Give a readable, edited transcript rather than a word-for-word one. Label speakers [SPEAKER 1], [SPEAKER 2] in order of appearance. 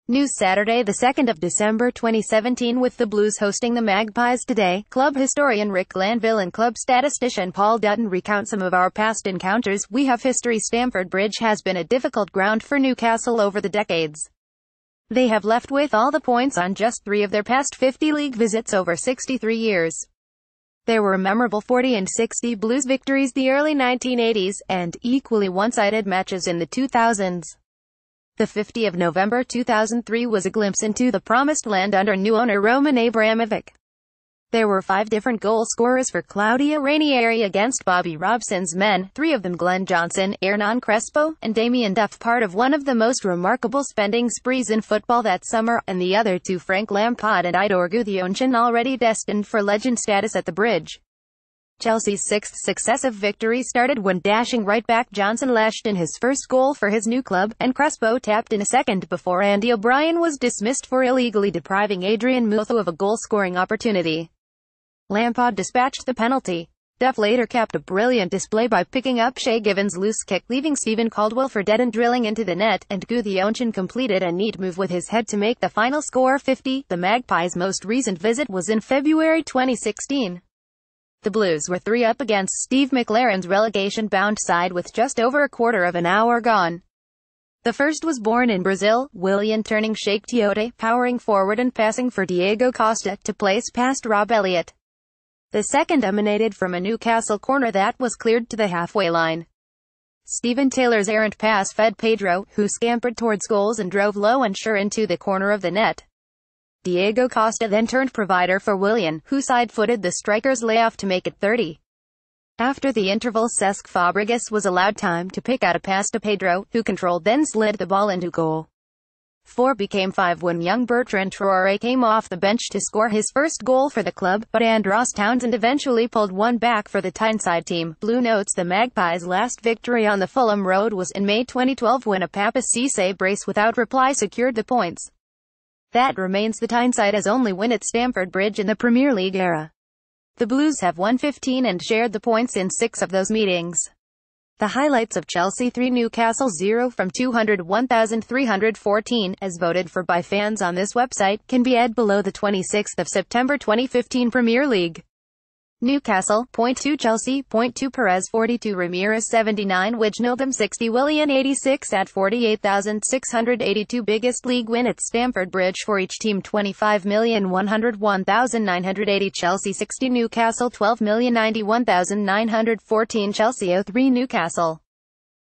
[SPEAKER 1] News Saturday, the 2nd of December 2017, with the Blues hosting the Magpies today. Club historian Rick Glanvill and club statistician Paul Dutton recount some of our past encounters. We have history. Stamford Bridge has been a difficult ground for Newcastle over the decades. They have left with all the points on just 3 of their past 50 league visits over 63 years. There were memorable 40 and 60 Blues victories the early 1980s, and equally one-sided matches in the 2000s. The 50 of November 2003 was a glimpse into the promised land under new owner Roman Abramovich. There were 5 different goal scorers for Claudio Ranieri against Bobby Robson's men, 3 of them Glenn Johnson, Hernan Crespo, and Damien Duff, part of one of the most remarkable spending sprees in football that summer, and the other 2 Frank Lampard and Igor Gudjohnsen, already destined for legend status at the Bridge. Chelsea's 6th successive victory started when dashing right-back Johnson lashed in his first goal for his new club, and Crespo tapped in a second before Andy O'Brien was dismissed for illegally depriving Adrian Muthos of a goal-scoring opportunity. Lampard dispatched the penalty. Duff later capped a brilliant display by picking up Shay Given's loose kick, leaving Stephen Caldwell for dead and drilling into the net, and Gudjohnsen completed a neat move with his head to make the final score 50. The Magpies' most recent visit was in February 2016. The Blues were 3 up against Steve McLaren's relegation-bound side with just over a quarter of an hour gone. The first was born in Brazil, Willian turning Sheikh Tiote, powering forward and passing for Diego Costa to place past Rob Elliott. The second emanated from a Newcastle corner that was cleared to the halfway line. Stephen Taylor's errant pass fed Pedro, who scampered towards goals and drove low and sure into the corner of the net. Diego Costa then turned provider for Willian, who side-footed the striker's layoff to make it 30. After the interval, Cesc Fabregas was allowed time to pick out a pass to Pedro, who controlled then slid the ball into goal. 4 became 5 when young Bertrand Traoré came off the bench to score his first goal for the club, but Andros Townsend eventually pulled one back for the Tyneside team. Blue notes the Magpies' last victory on the Fulham Road was in May 2012 when a Papa Cisse brace without reply secured the points. That remains the Tyneside's only win at Stamford Bridge in the Premier League era. The Blues have won 15 and shared the points in 6 of those meetings. The highlights of Chelsea 3 Newcastle 0 from 201,314, as voted for by fans on this website, can be read below. The 26th of September 2015 Premier League. Newcastle, 0.2 Chelsea, 0.2 Perez 42 Ramirez 79 Wijnaldum 60 Willian 86 at 48,682 Biggest league win at Stamford Bridge for each team 25,101,980 Chelsea 60 Newcastle 12,091,914 Chelsea 03 Newcastle